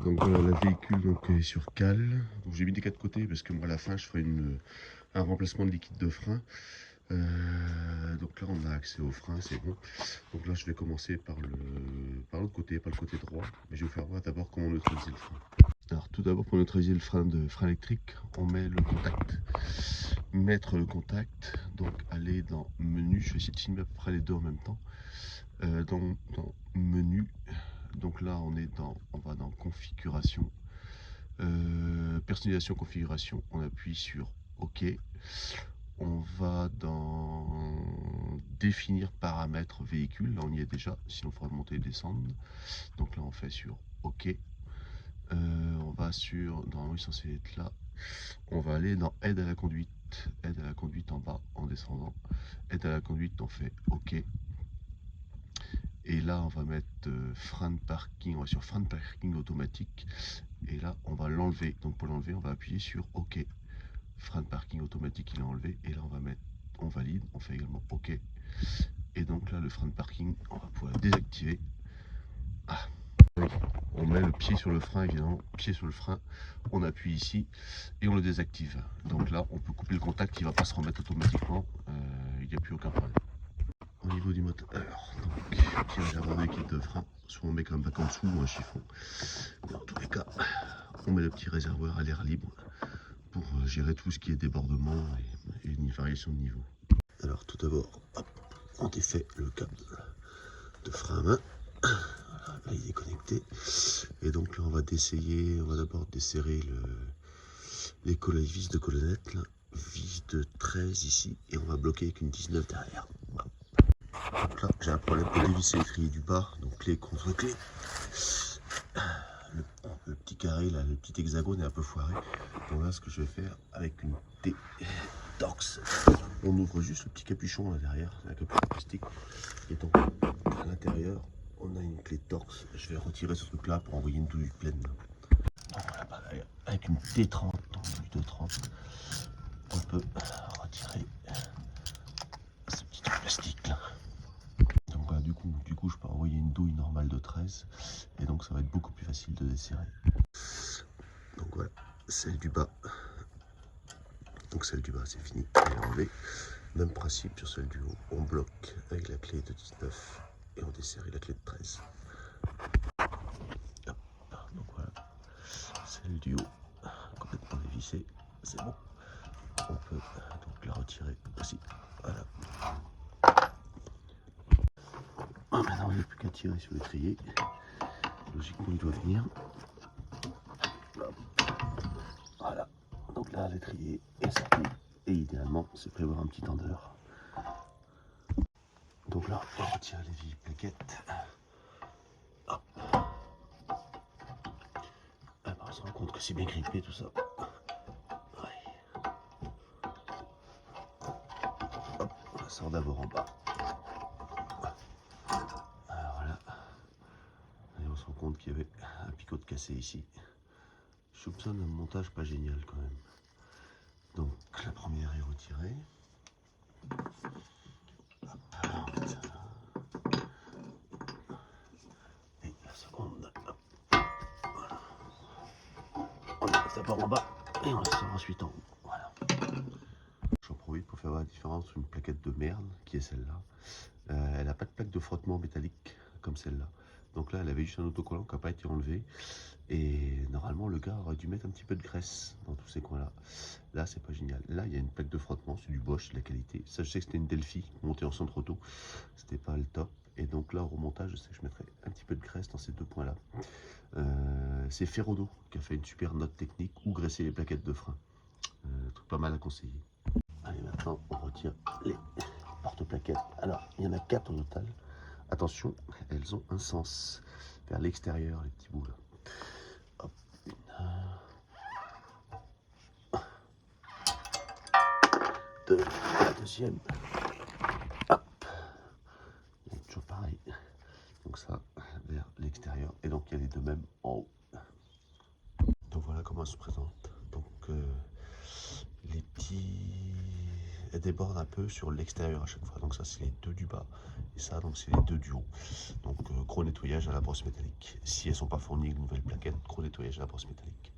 Donc le véhicule donc, est sur cale. Donc j'ai mis des quatre côtés parce que moi à la fin je ferai un remplacement de liquide de frein. Donc là on a accès au frein, c'est bon. Donc là je vais commencer par l'autre côté, pas le côté droit. Mais je vais vous faire voir d'abord comment neutraliser le frein. Alors tout d'abord pour neutraliser le frein électrique, on met le contact. Mettre le contact, donc aller dans menu, je vais essayer de filmer à peu près les deux en même temps. Dans menu, donc là on va dans configuration, personnalisation configuration, on appuie sur OK. On va dans définir paramètres véhicule, là on y est déjà, sinon il faudra monter et descendre. Donc là on fait sur OK. On va sur, normalement il est censé être là, on va aller dans aide à la conduite. Aide à la conduite en bas en descendant. Aide à la conduite, on fait OK. Et là on va mettre frein de parking, on va sur frein de parking automatique. Et là on va l'enlever. Donc pour l'enlever on va appuyer sur OK. Frein de parking automatique il est enlevé. Et là on valide, on fait également OK. Et donc là le frein de parking on va pouvoir le désactiver. Ah, oui. On met le pied sur le frein évidemment, pied sur le frein, on appuie ici et on le désactive. Donc là on peut couper le contact, il ne va pas se remettre automatiquement, il n'y a plus aucun problème. Au niveau du moteur, donc petit réservoir de liquide de frein, soit on met comme bac en dessous ou un chiffon. Mais en tous les cas, on met le petit réservoir à l'air libre pour gérer tout ce qui est débordement et une variation de niveau. Alors tout d'abord, on défait le câble de frein à main. Voilà, là il est connecté. Et donc là on va d'abord desserrer les vis de colonnette, là, vis de 13 ici, et on va bloquer avec une 19 derrière. Donc là j'ai un problème pour dévisser l'étrier du bas, donc clé contre clé. Le petit carré là, le petit hexagone est un peu foiré. Donc là ce que je vais faire avec une Torx, on ouvre juste le petit capuchon là derrière, c'est un capuchon plastique. Et donc à l'intérieur on a une clé Torx. Je vais retirer ce truc là pour envoyer une douille pleine. Donc voilà, avec une T30, donc douille de 30, on peut retirer ce petit truc plastique là. Donc voilà, du coup je peux envoyer une douille normale de 13 et donc ça va être beaucoup plus facile de desserrer. Donc voilà, celle du bas. Donc celle du bas c'est fini, elle est enlevée. Même principe sur celle du haut, on bloque avec la clé de 19 et on desserre la clé de 13. Hop. Donc voilà, celle du haut complètement dévissée, c'est bon. On peut donc la retirer aussi. Voilà. Maintenant il n'y a plus qu'à tirer sur l'étrier. Logiquement il doit venir. Voilà. Donc là l'étrier est sorti. Et idéalement c'est prévoir un petit tendeur. Donc là on va retirer les vieilles plaquettes. Hop. Alors on se rend compte que c'est bien grippé tout ça. Ouais. Hop, on la sort d'abord en bas. Alors voilà. Et on se rend compte qu'il y avait un picot de cassé ici. Je soupçonne un montage pas génial quand même. Donc la première est retirée. Et la seconde, hop, voilà. On la passe d'abord en bas et on la sort ensuite en haut. Voilà. J'en profite pour faire la différence entre une plaquette de merde, qui est celle-là. Elle n'a pas de plaque de frottement métallique comme celle-là. Donc là, elle avait juste un autocollant qui n'a pas été enlevé. Et normalement, le gars aurait dû mettre un petit peu de graisse dans tous ces coins-là. Là, c'est pas génial. Là, il y a une plaque de frottement, c'est du Bosch, de la qualité. Ça, je sais que c'était une Delphi montée en centre auto. C'était pas le top. Et donc là, au remontage, je sais que je mettrai un petit peu de graisse dans ces deux points-là. C'est Ferrodo qui a fait une super note technique ou graisser les plaquettes de frein. Truc pas mal à conseiller. Allez, maintenant, on retire les porte-plaquettes. Alors, il y en a 4 au total. Attention, elles ont un sens vers l'extérieur, les petits bouts là. Hop. La deuxième. Hop. Donc, toujours pareil. Donc ça, vers l'extérieur. Et donc, il y a les deux mêmes en haut. Donc voilà comment elle se présente. Donc les petits elles débordent un peu sur l'extérieur à chaque fois. Donc ça, c'est les deux du bas. Et ça, donc c'est les deux du haut. Donc gros nettoyage à la brosse métallique. Si elles ne sont pas fournies avec une nouvelle plaquette, gros nettoyage à la brosse métallique.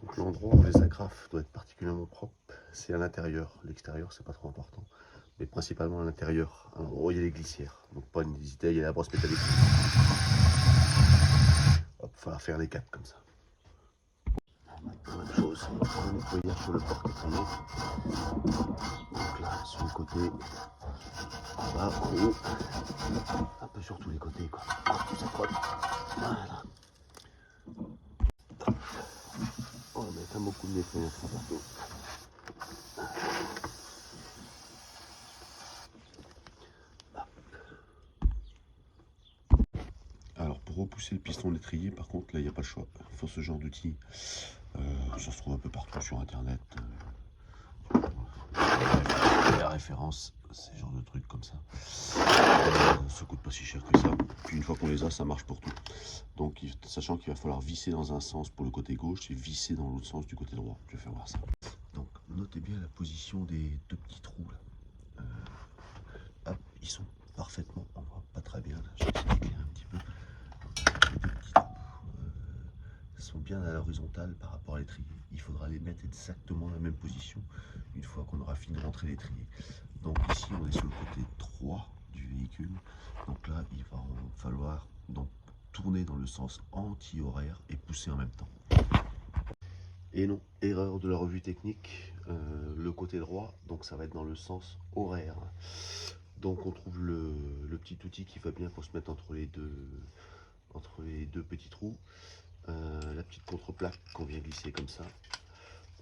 Donc l'endroit où les agrafes doit être particulièrement propre, c'est à l'intérieur. L'extérieur, c'est pas trop important. Mais principalement à l'intérieur. Alors, où il y a les glissières. Donc pas hésiter, il y a la brosse métallique. Hop, il va falloir faire les quatre comme ça. Même chose, on nettoyage sur le porte-étrier. Donc là, sur le côté, en bas, en haut, un peu sur tous les côtés, quoi. Tout ça frotte. Voilà. On va mettre un bon coup de nettoyage partout. Alors pour repousser le piston d'étrier, par contre, là, il n'y a pas le choix. Il faut ce genre d'outil. Ça se trouve un peu partout sur Internet. La référence, c'est genre de trucs comme ça. Ça coûte pas si cher que ça. Puis une fois qu'on les a, ça marche pour tout. Donc sachant qu'il va falloir visser dans un sens pour le côté gauche et visser dans l'autre sens du côté droit. Je vais faire voir ça. Donc notez bien la position des deux petits trous là. Hop, ils sont parfaitement, on voit pas très bien là, je vais éclairer un petit peu. Les deux petits trous sont bien à l'horizontale par rapport à l'étrier. Il faudra les mettre exactement dans la même position une fois qu'on aura fini de rentrer l'étrier. Donc ici on est sur le côté droit du véhicule. Donc là il va falloir donc tourner dans le sens anti-horaire et pousser en même temps. Et non, erreur de la revue technique, le côté droit, donc ça va être dans le sens horaire. Donc on trouve le petit outil qui va bien pour se mettre entre les deux petits trous. La petite contreplaque qu'on vient glisser comme ça.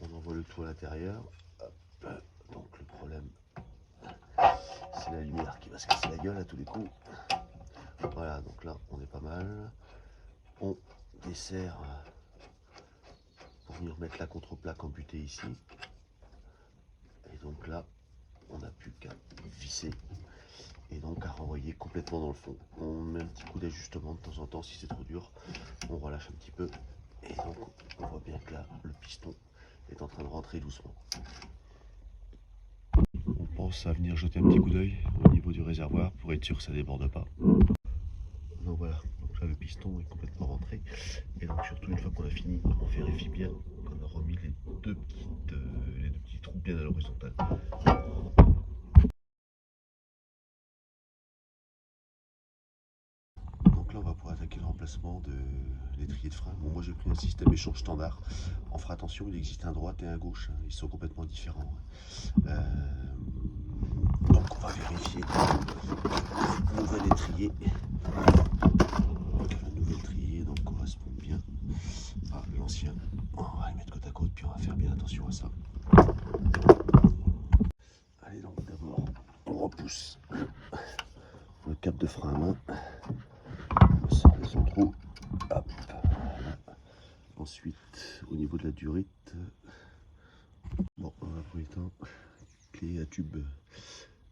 On envoie le tout à l'intérieur. Donc le problème, c'est la lumière qui va se casser la gueule à tous les coups. Voilà, donc là on est pas mal. On desserre pour venir mettre la contreplaque embutée ici. Et donc là, on n'a plus qu'à visser et donc à renvoyer complètement dans le fond. On met un petit coup d'ajustement de temps en temps si c'est trop dur. On relâche un petit peu et donc on voit bien que là, le piston est en train de rentrer doucement. On pense à venir jeter un petit coup d'œil au niveau du réservoir pour être sûr que ça ne déborde pas. Donc voilà, donc là le piston est complètement rentré. Et donc surtout une fois qu'on a fini, on vérifie bien qu'on a remis les deux petits trous bien à l'horizontale. Donc là on va pouvoir attaquer le remplacement de l'étrier de frein. Bon, moi j'ai pris un système échange standard. On fera attention, il existe un droite et un gauche, ils sont complètement différents. Donc on va vérifier le nouvel étrier. Le nouvel étrier donc correspond bien à l'ancien. On va les mettre côte à côte puis on va faire bien attention à ça. Allez, donc d'abord on repousse le cap de frein à main. On sort les autres trous. Hop. Ensuite, au niveau de la durite, bon, dans un premier temps, clé à tube,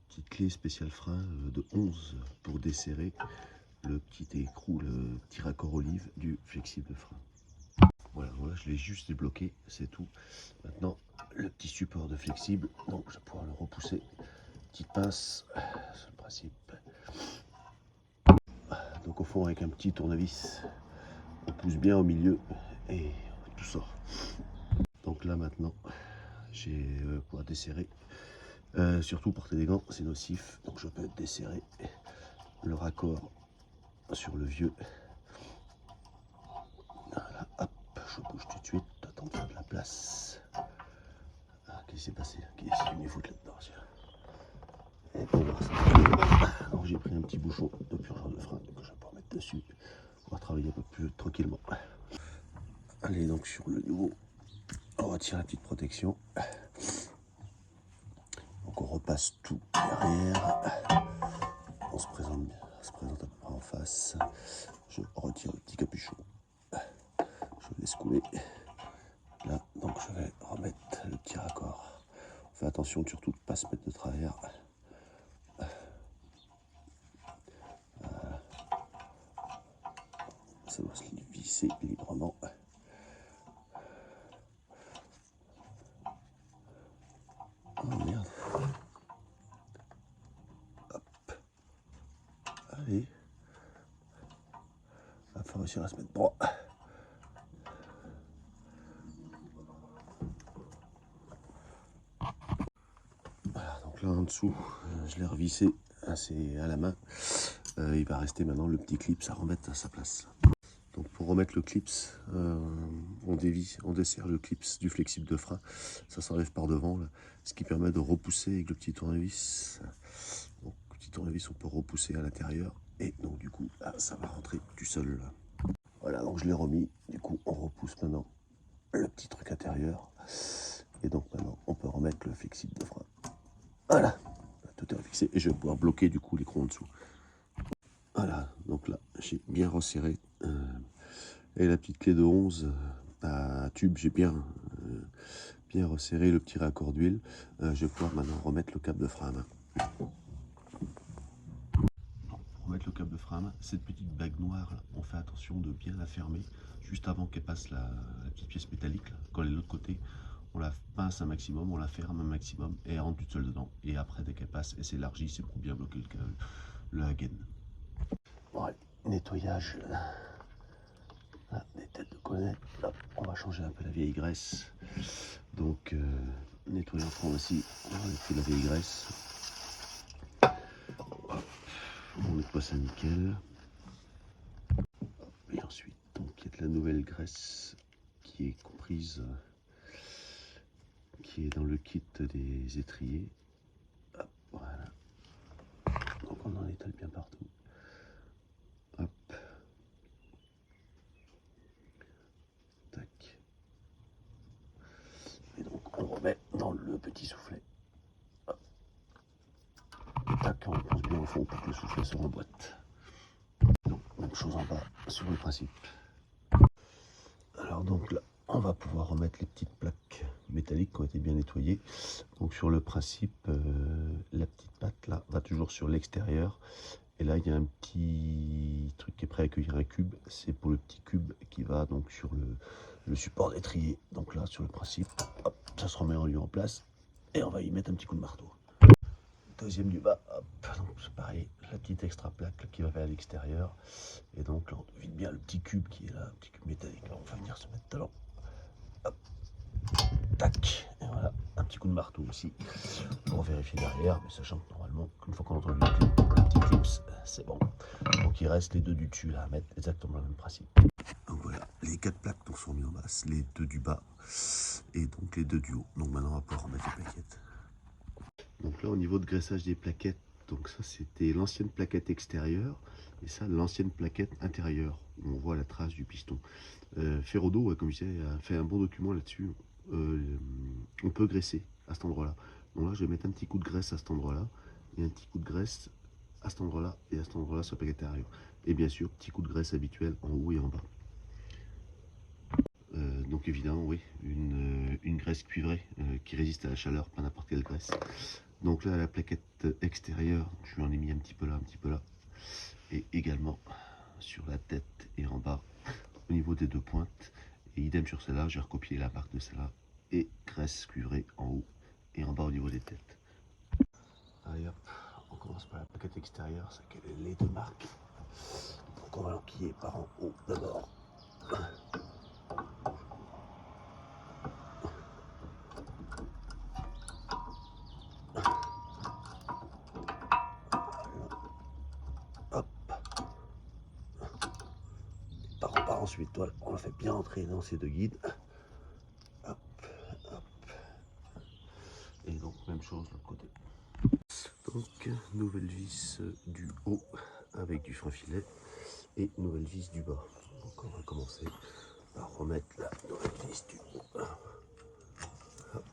petite clé spéciale frein de 11 pour desserrer le petit écrou, le petit raccord olive du flexible de frein. Voilà, voilà, je l'ai juste débloqué, c'est tout. Maintenant, le petit support de flexible, donc je vais pouvoir le repousser. Petite pince, c'est le principe. Donc au fond, avec un petit tournevis, on pousse bien au milieu et tout sort. Donc là maintenant, j'ai pouvoir desserrer. Surtout porter des gants, c'est nocif. Donc je peux desserrer le raccord sur le vieux. Voilà, hop, je bouge tout de suite, attends de faire de la place. Ah, qu'est-ce qui s'est passé? Qu'est-ce qu'il me fout là-dedans? Et pour voir ça. Alors j'ai pris un petit bouchon de purgeur de frein que je vais pouvoir mettre dessus. On va travailler un peu plus tranquillement. Allez, donc sur le nouveau, on retire la petite protection. Donc on repasse tout derrière. On se présente à peu près en face. Je retire le petit capuchon. Je laisse couler. Là, donc je vais remettre le petit raccord. On fait attention surtout de ne pas se mettre de travers. Voilà. Ça doit se visser librement. Oh merde. allez. Il faut réussir à se mettre droit. Voilà, donc là en dessous, je l'ai revissé assez à la main. Il va rester maintenant le petit clip à remettre à sa place. Donc pour remettre le clips, on desserre le clips du flexible de frein. Ça s'enlève par devant, là, ce qui permet de repousser avec le petit tournevis. Donc le petit tournevis, on peut repousser à l'intérieur. Et donc du coup, là, ça va rentrer tout seul. Voilà, donc je l'ai remis. Du coup, on repousse maintenant le petit truc intérieur. Et donc maintenant, on peut remettre le flexible de frein. Voilà, tout est fixé. Et je vais pouvoir bloquer du coup l'écran en dessous. Voilà, donc là, j'ai bien resserré. Et la petite clé de 11 à tube, j'ai bien resserré le petit raccord d'huile. Je vais pouvoir maintenant remettre le câble de frein à main. Pour remettre le câble de frein à main, cette petite bague noire, là, on fait attention de bien la fermer juste avant qu'elle passe la petite pièce métallique. Là. Quand elle est de l'autre côté, on la pince un maximum, on la ferme un maximum et elle rentre toute seule dedans. Et après, dès qu'elle passe, elle s'élargit, c'est pour bien bloquer le hagen. Bon, allez, nettoyage. Là, des têtes de collet. Hop, on va changer un peu la vieille graisse. Donc, nettoyant fond aussi, on va enlever la vieille graisse. Hop, on nettoie ça nickel. Et ensuite, donc, il y a de la nouvelle graisse qui est comprise, qui est dans le kit des étriers. Hop, voilà. Donc, on en étale bien partout. Hop. Tac. Et donc, on remet dans le petit soufflet. Hop. Tac, on pense bien au fond pour que le soufflet se remboîte. Donc, même chose en bas sur le principe. Alors donc là, on va pouvoir remettre les petites plaques métalliques qui ont été bien nettoyées. Donc sur le principe, la petite patte là va toujours sur l'extérieur. Et là, il y a un petit truc qui est prêt à accueillir un cube. C'est pour le petit cube qui va donc sur le support d'étrier. Donc là, sur le principe, hop, ça se remet en lieu en place. Et on va y mettre un petit coup de marteau. Deuxième du bas, hop, donc c'est pareil, la petite extra plaque là, qui va vers l'extérieur. Et donc là, on vide bien le petit cube qui est là, un petit cube métallique. Là, on va venir se mettre dedans. Hop, tac, et voilà, un petit coup de marteau aussi pour vérifier derrière, mais sachant que normalement, une fois qu'on a entendu le petit clips, c'est bon. Donc il reste les deux du dessus là à mettre exactement le même principe. Donc voilà, les 4 plaques sont mis en masse, les 2 du bas et donc les 2 du haut. Donc maintenant, on va pouvoir remettre les plaquettes. Donc là, au niveau de graissage des plaquettes, donc ça c'était l'ancienne plaquette extérieure et ça l'ancienne plaquette intérieure où on voit la trace du piston. Ferrodo, ouais, comme je disais, a fait un bon document là-dessus. On peut graisser à cet endroit-là. Donc là, je vais mettre un petit coup de graisse à cet endroit-là et un petit coup de graisse à cet endroit-là et à cet endroit-là sur la plaquette intérieure. Et bien sûr, petit coup de graisse habituel en haut et en bas. Donc évidemment, oui, une graisse cuivrée qui résiste à la chaleur, pas n'importe quelle graisse. Donc là, la plaquette extérieure, je lui en ai mis un petit peu là, un petit peu là. Et également sur la tête et en bas, au niveau des 2 pointes. Et idem sur celle-là, j'ai recopié la marque de celle-là. Et graisse cuivrée en haut et en bas au niveau des têtes. Allez hop, on commence par la plaquette extérieure, c'est qu'elle est les 2 marques. Donc on va l'enquiller par en haut d'abord. Ensuite, voilà, on la fait bien entrer dans ces 2 guides. Hop, hop. Et donc, même chose de l'autre côté. Donc, nouvelle vis du haut avec du frein filet et nouvelle vis du bas. Donc, on va commencer par remettre la nouvelle vis du haut. Hop.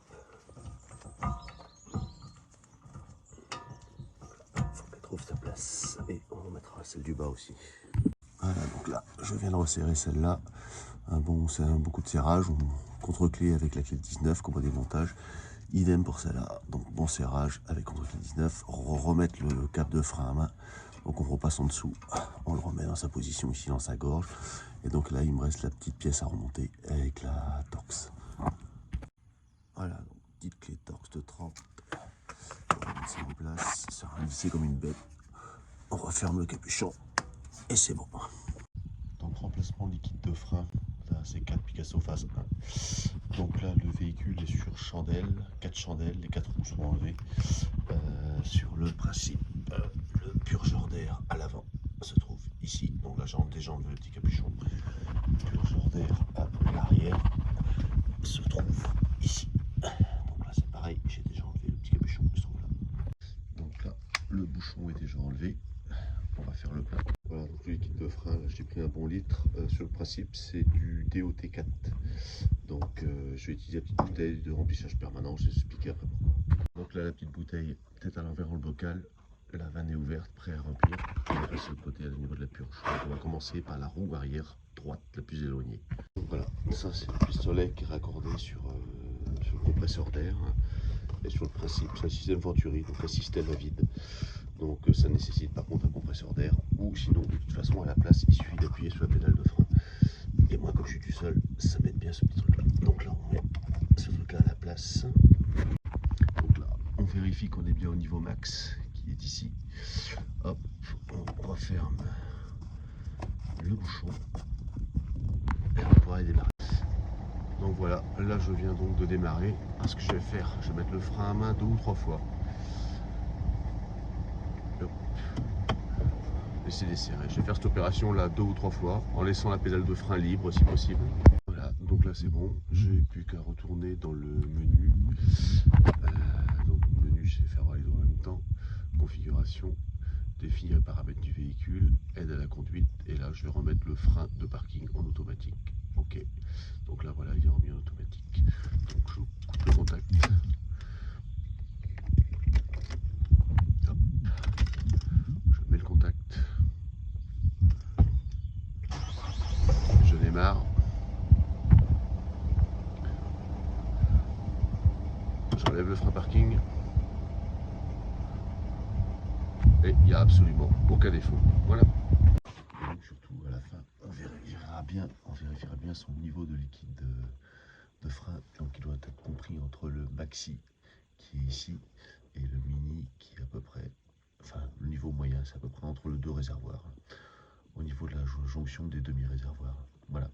Faut qu'elle trouve sa place et on remettra celle du bas aussi. Voilà, donc là, je viens de resserrer celle-là. C'est un bon coup de serrage, contre-clé avec la clé de 19, combo démontage. Idem pour celle-là, donc bon serrage avec contre-clé 19. Remettre le câble de frein à main. Donc on repasse en dessous, on le remet dans sa position ici dans sa gorge. Et donc là, il me reste la petite pièce à remonter avec la Torx. Voilà, donc petite clé Torx de 30. On va mettre ça en place, ça va visser comme une bête. on referme le capuchon et c'est bon. Donc remplacement liquide de frein, là c'est 4 Picasso phase 1. Donc là le véhicule est sur chandelle, 4 chandelles, les 4 roues sont enlevées. Sur le principe, le purgeur d'air à l'avant se trouve ici. Donc là j'ai déjà enlevé le petit capuchon. Le purgeur d'air à l'arrière se trouve ici. Donc là c'est pareil, j'ai déjà enlevé le petit capuchon qui se trouve là. Donc là le bouchon est déjà enlevé. On va faire le plein. Voilà, donc le liquide de frein, là j'ai pris un bon litre. Sur le principe, c'est du DOT4. Donc je vais utiliser la petite bouteille de remplissage permanent, je vais vous expliquer après pourquoi. Donc là, la petite bouteille, tête à l'envers dans le bocal, la vanne est ouverte, prêt à remplir. On passe de l'autre côté, au niveau de la purge. Donc on va commencer par la roue arrière droite, la plus éloignée. Donc voilà, ça c'est le pistolet qui est raccordé sur le compresseur d'air. Et sur le principe, c'est un système Venturi, donc un système à vide. Donc ça nécessite par contre un compresseur d'air, ou sinon de toute façon à la place il suffit d'appuyer sur la pédale de frein. Et moi comme je suis tout seul, ça m'aide bien ce petit truc là. Donc là on met ce truc là à la place. Donc là on vérifie qu'on est bien au niveau max qui est ici. Hop, on referme le bouchon et on pourra démarrer. Donc voilà, là je viens donc de démarrer. Ce que je vais faire, je vais mettre le frein à main 2 ou 3 fois. Laisser desserrer. Je vais faire cette opération là 2 ou 3 fois en laissant la pédale de frein libre si possible. Voilà, donc là c'est bon. Je n'ai plus qu'à retourner dans le menu. Donc menu, je vais faire les deux en même temps. Configuration, définir les paramètres du véhicule, aide à la conduite. Et là je vais remettre le frein de parking en automatique. Ok. Donc là voilà, il est remis en automatique. Donc je coupe le contact. Hop. Je mets le contact. Je démarre. J'enlève le frein parking. Et il n'y a absolument aucun défaut. Voilà. Et donc surtout à la fin, on vérifiera bien son niveau de liquide de frein. Donc il doit être compris entre le maxi qui est ici et le mini qui est à peu près, enfin le niveau moyen c'est à peu près entre les deux réservoirs. Au niveau de la jonction des demi-réservoirs. Voilà.